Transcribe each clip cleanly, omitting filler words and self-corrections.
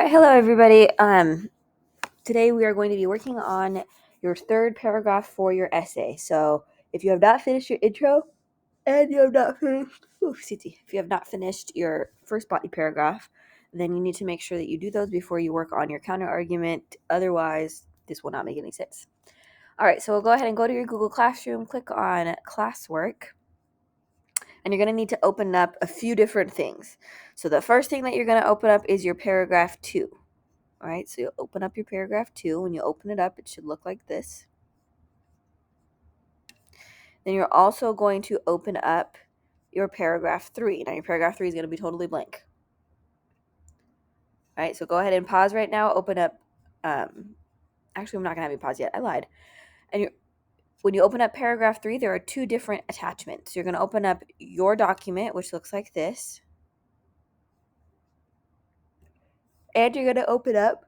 right, hello everybody. Today we are going to be working on your third paragraph for your essay. So if you have not finished your intro and you have not finished, if you have not finished your first body paragraph, then you need to make sure that you do those before you work on your counter argument. Otherwise, this will not make any sense. All right, so we'll go ahead and go to your Google Classroom, click on classwork, and you're going to need to open up a few different things. So the first thing that you're going to open up is your paragraph 2. All right, so you'll open up your paragraph 2. When you open it up, it should look like this. Then you're also going to open up your paragraph 3. Now your paragraph 3 is going to be totally blank. All right, so go ahead and pause right now. Open up, actually I'm not going to have you pause yet. I lied. And when you open up paragraph 3, there are 2 different attachments. You're going to open up your document, which looks like this. And you're going to open up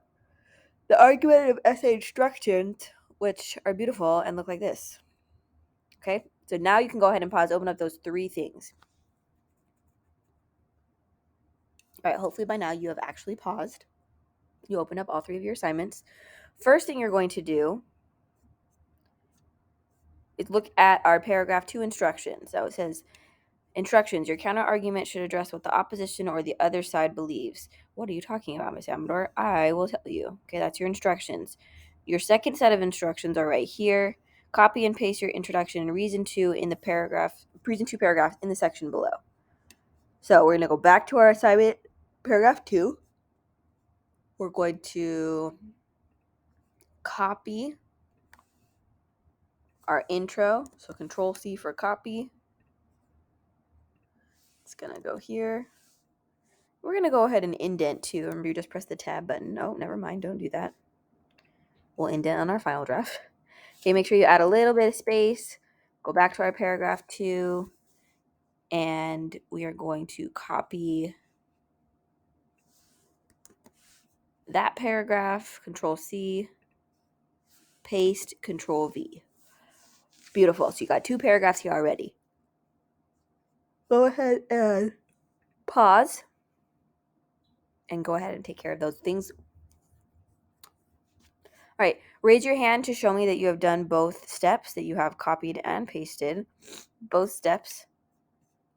the argumentative essay instructions, which are beautiful and look like this. Okay, so now you can go ahead and pause, open up those 3 things. All right, hopefully by now you have actually paused. You open up all 3 of your assignments. First thing you're going to do is look at our paragraph 2 instructions. So it says, instructions, your counter argument should address what the opposition or the other side believes. What are you talking about, Miss Amador? I will tell you. Okay, that's your instructions. Your second set of instructions are right here. Copy and paste your introduction and reason 2 in the paragraph, reason 2 paragraphs in the section below. So we're going to go back to our assignment, paragraph 2. We're going to copy our intro. So Control C for copy. It's going to go here. We're going to go ahead and indent too. Remember, you just press the tab button. Oh, never mind. Don't do that. We'll indent on our final draft. Okay, make sure you add a little bit of space. Go back to our paragraph 2. And we are going to copy that paragraph. Control C. Paste. Control V. Beautiful. So you got 2 paragraphs here already. Go ahead and pause. And go ahead and take care of those things. All right, raise your hand to show me that you have done both steps, that you have copied and pasted both steps,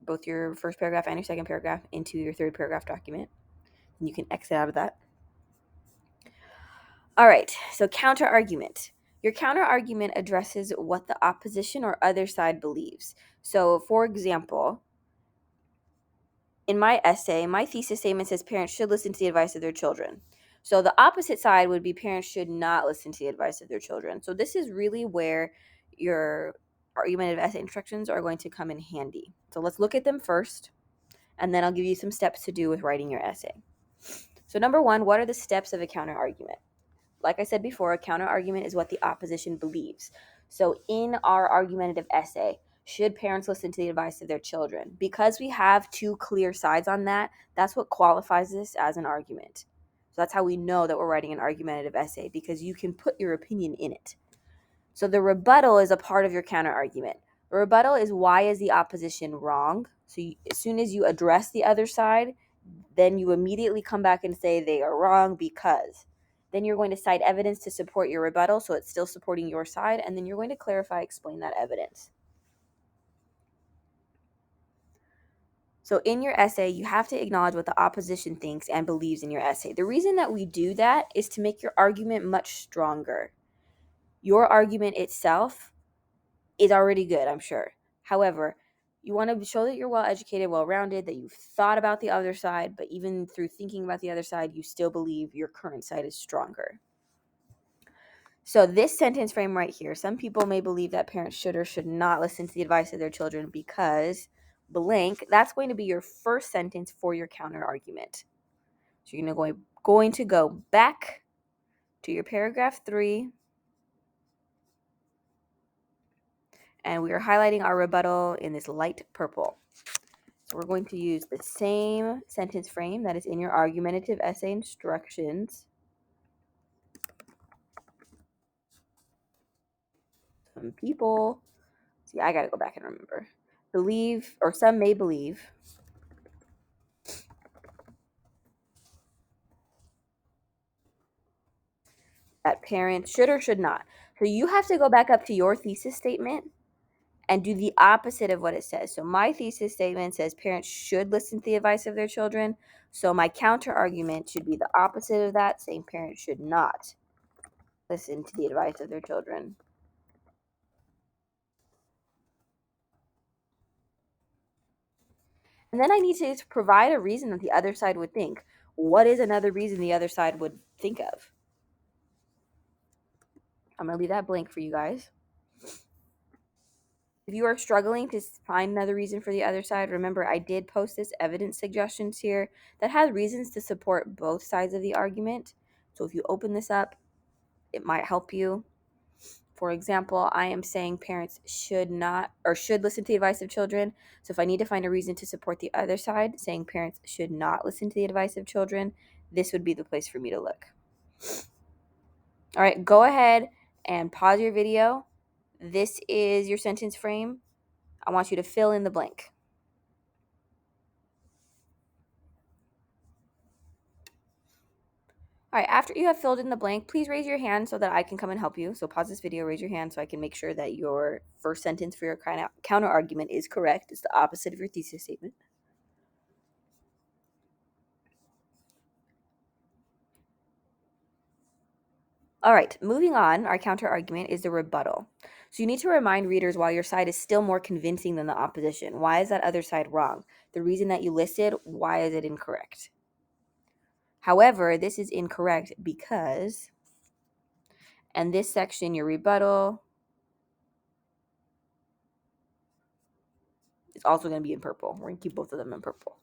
both your first paragraph and your second paragraph, into your third paragraph document. And you can exit out of that. All right, so counter argument. Your counter argument addresses what the opposition or other side believes. So, for example, in my essay, my thesis statement says parents should listen to the advice of their children. So the opposite side would be parents should not listen to the advice of their children. So this is really where your argumentative essay instructions are going to come in handy. So let's look at them first, and then I'll give you some steps to do with writing your essay. So number 1, what are the steps of a counter argument? Like I said before, a counter argument is what the opposition believes. So in our argumentative essay, should parents listen to the advice of their children? Because we have 2 clear sides on that, that's what qualifies this as an argument. So that's how we know that we're writing an argumentative essay, because you can put your opinion in it. So the rebuttal is a part of your counter argument. The rebuttal is, why is the opposition wrong? So as soon as you address the other side, then you immediately come back and say they are wrong because. Then you're going to cite evidence to support your rebuttal, so it's still supporting your side, and then you're going to clarify, explain that evidence. So in your essay, you have to acknowledge what the opposition thinks and believes in your essay. The reason that we do that is to make your argument much stronger. Your argument itself is already good, I'm sure. However, you want to show that you're well-educated, well-rounded, that you've thought about the other side, but even through thinking about the other side, you still believe your current side is stronger. So this sentence frame right here, some people may believe that parents should or should not listen to the advice of their children because blank. That's going to be your first sentence for your counter argument. So you're going to go back to your paragraph 3, and we are highlighting our rebuttal in this light purple. So we're going to use the same sentence frame that is in your argumentative essay instructions. Some people, see, I got to go back and remember, believe, or some may believe, that parents should or should not. So you have to go back up to your thesis statement and do the opposite of what it says. So my thesis statement says parents should listen to the advice of their children. So my counter argument should be the opposite of that, saying parents should not listen to the advice of their children. And then I need to provide a reason that the other side would think. What is another reason the other side would think of? I'm going to leave that blank for you guys. If you are struggling to find another reason for the other side, remember I did post this evidence suggestions here that has reasons to support both sides of the argument. So if you open this up, it might help you. For example, I am saying parents should not or should listen to the advice of children. So if I need to find a reason to support the other side, saying parents should not listen to the advice of children, this would be the place for me to look. All right, go ahead and pause your video. This is your sentence frame. I want you to fill in the blank. All right, after you have filled in the blank, please raise your hand so that I can come and help you. So pause this video, raise your hand so I can make sure that your first sentence for your counter argument is correct. It's the opposite of your thesis statement. All right, moving on, our counter argument is the rebuttal. So you need to remind readers why your side is still more convincing than the opposition. Why is that other side wrong? The reason that you listed, why is it incorrect? However, this is incorrect because, and this section, your rebuttal, is also going to be in purple. We're going to keep both of them in purple.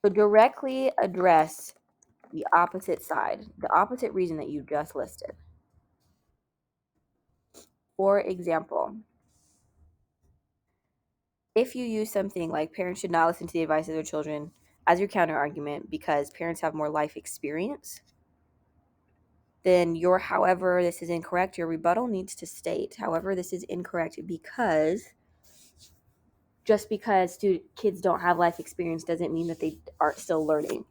So directly address the opposite side, the opposite reason that you just listed. For example, if you use something like parents should not listen to the advice of their children as your counter argument because parents have more life experience, then your however this is incorrect, your rebuttal needs to state, however this is incorrect because just because kids don't have life experience doesn't mean that they aren't still learning.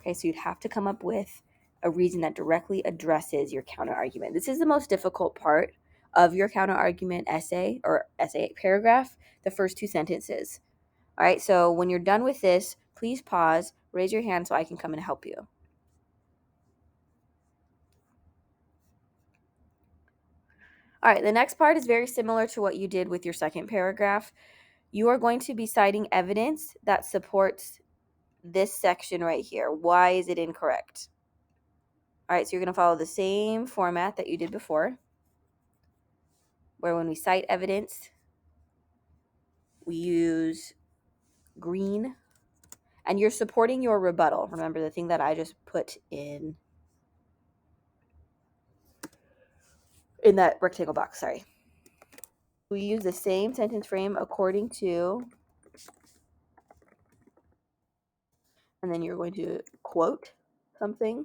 Okay, so you'd have to come up with a reason that directly addresses your counter argument. This is the most difficult part of your counter argument essay or essay paragraph, the first two sentences. All right, so when you're done with this, please pause, raise your hand so I can come and help you. All right, the next part is very similar to what you did with your second paragraph. You are going to be citing evidence that supports this section right here. Why is it incorrect? All right, so you're going to follow the same format that you did before, where when we cite evidence, we use green, and you're supporting your rebuttal. Remember the thing that I just put in that rectangle box, sorry. We use the same sentence frame according to, and then you're going to quote something.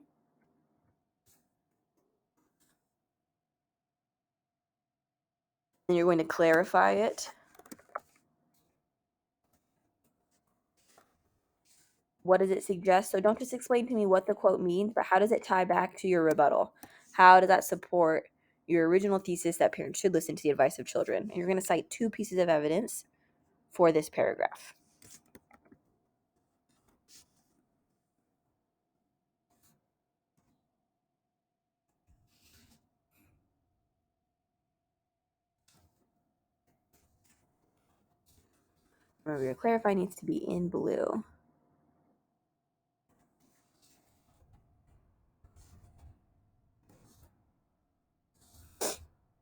And you're going to clarify it. What does it suggest? So don't just explain to me what the quote means, but how does it tie back to your rebuttal? How does that support your original thesis that parents should listen to the advice of children? And you're going to cite two pieces of evidence for this paragraph. Remember, your clarify needs to be in blue.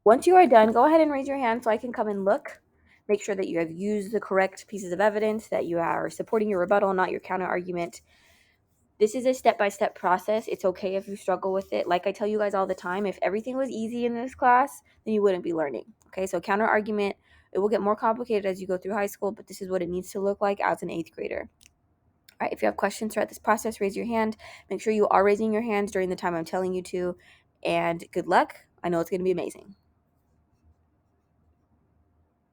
Once you are done, go ahead and raise your hand so I can come and look. Make sure that you have used the correct pieces of evidence, that you are supporting your rebuttal, not your counter argument. This is a step-by-step process. It's okay if you struggle with it. Like I tell you guys all the time, if everything was easy in this class, then you wouldn't be learning. Okay, so counter argument, it will get more complicated as you go through high school, but this is what it needs to look like as an 8th grader. All right, if you have questions throughout this process, raise your hand. Make sure you are raising your hands during the time I'm telling you to, and good luck. I know it's going to be amazing.